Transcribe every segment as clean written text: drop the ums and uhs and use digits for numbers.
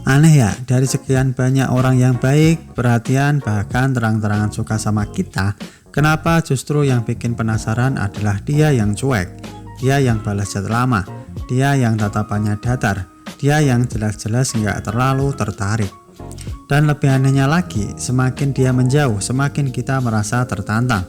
Aneh ya, dari sekian banyak orang yang baik, perhatian, bahkan terang-terangan suka sama kita, kenapa justru yang bikin penasaran adalah dia yang cuek, dia yang balas chat lama, dia yang tatapannya datar, dia yang jelas-jelas nggak terlalu tertarik. Dan lebih anehnya lagi, semakin dia menjauh, semakin kita merasa tertantang.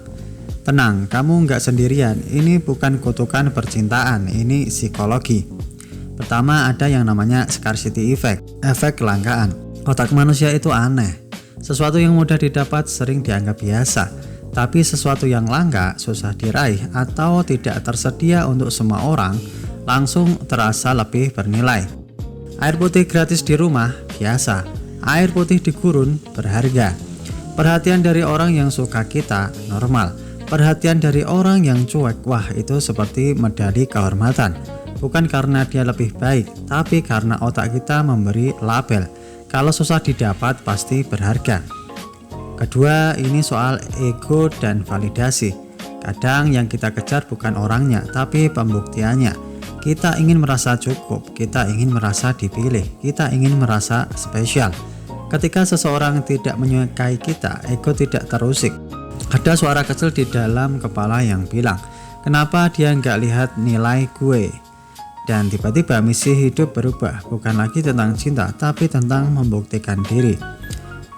Tenang, kamu nggak sendirian, ini bukan kutukan percintaan, ini psikologi. Pertama, ada yang namanya scarcity effect, efek kelangkaan. Otak manusia itu aneh. Sesuatu yang mudah didapat sering dianggap biasa, tapi sesuatu yang langka, susah diraih, atau tidak tersedia untuk semua orang, langsung terasa lebih bernilai. Air putih gratis di rumah, biasa. Air putih di gurun, berharga. Perhatian dari orang yang suka kita, normal. Perhatian dari orang yang cuek, wah itu seperti medali kehormatan. Bukan karena dia lebih baik, tapi karena otak kita memberi label. Kalau susah didapat pasti berharga. Kedua, ini soal ego dan validasi. Kadang yang kita kejar bukan orangnya, tapi pembuktiannya. Kita ingin merasa cukup, kita ingin merasa dipilih, kita ingin merasa spesial. Ketika seseorang tidak menyukai kita, ego tidak terusik. Ada suara kecil di dalam kepala yang bilang, kenapa dia nggak lihat nilai gue? Dan tiba-tiba misi hidup berubah, bukan lagi tentang cinta, tapi tentang membuktikan diri.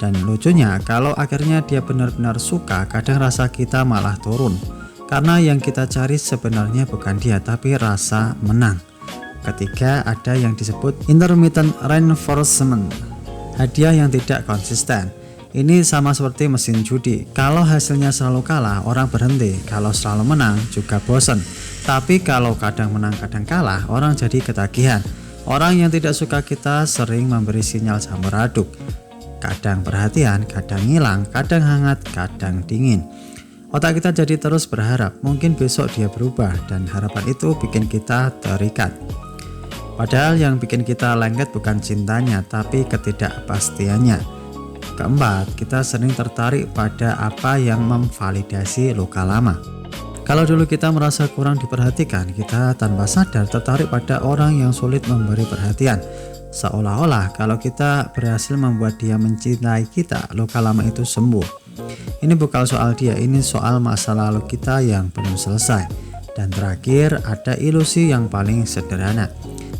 Dan lucunya, kalau akhirnya dia benar-benar suka, kadang rasa kita malah turun. Karena yang kita cari sebenarnya bukan dia, tapi rasa menang. Ketiga, ada yang disebut intermittent reinforcement, hadiah yang tidak konsisten. Ini sama seperti mesin judi. Kalau hasilnya selalu kalah, orang berhenti. Kalau selalu menang, juga bosan. Tapi kalau kadang menang kadang kalah, orang jadi ketagihan. Orang yang tidak suka kita sering memberi sinyal campur aduk. Kadang perhatian, kadang hilang, kadang hangat, kadang dingin. Otak kita jadi terus berharap, mungkin besok dia berubah, dan harapan itu bikin kita terikat. Padahal yang bikin kita lengket bukan cintanya, tapi ketidakpastiannya. Keempat, kita sering tertarik pada apa yang memvalidasi luka lama. Kalau dulu kita merasa kurang diperhatikan, kita tanpa sadar tertarik pada orang yang sulit memberi perhatian. Seolah-olah kalau kita berhasil membuat dia mencintai kita, luka lama itu sembuh. Ini bukan soal dia, ini soal masa lalu kita yang belum selesai. Dan terakhir, ada ilusi yang paling sederhana.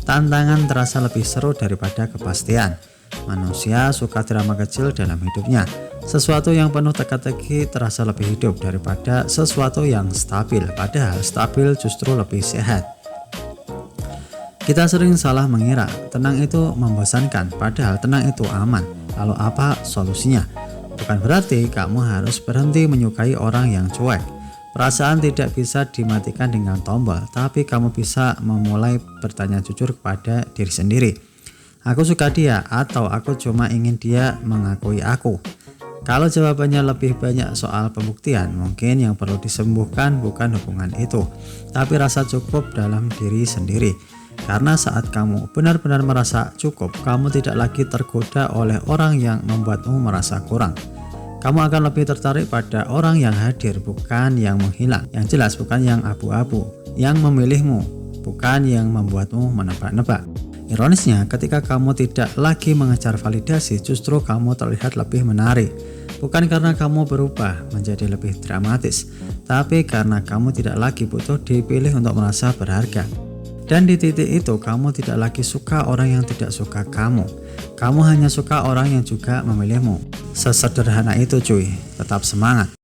Tantangan terasa lebih seru daripada kepastian. Manusia suka drama kecil dalam hidupnya. Sesuatu yang penuh teka-teki terasa lebih hidup daripada sesuatu yang stabil. Padahal stabil justru lebih sehat. Kita sering salah mengira tenang itu membosankan, padahal tenang itu aman. Lalu apa solusinya? Bukan berarti kamu harus berhenti menyukai orang yang cuek. Perasaan tidak bisa dimatikan dengan tombol, tapi kamu bisa memulai bertanya jujur kepada diri sendiri. Aku suka dia, atau aku cuma ingin dia mengakui aku. Kalau jawabannya lebih banyak soal pembuktian, mungkin yang perlu disembuhkan bukan hubungan itu, tapi rasa cukup dalam diri sendiri. Karena saat kamu benar-benar merasa cukup, kamu tidak lagi tergoda oleh orang yang membuatmu merasa kurang. Kamu akan lebih tertarik pada orang yang hadir, bukan yang menghilang. Yang jelas bukan yang abu-abu, yang memilihmu, bukan yang membuatmu menebak-nebak. Ironisnya, ketika kamu tidak lagi mengejar validasi, justru kamu terlihat lebih menarik. Bukan karena kamu berubah menjadi lebih dramatis, tapi karena kamu tidak lagi butuh dipilih untuk merasa berharga. Dan di titik itu, kamu tidak lagi suka orang yang tidak suka kamu. Kamu hanya suka orang yang juga memilihmu. Sesederhana itu cuy, tetap semangat.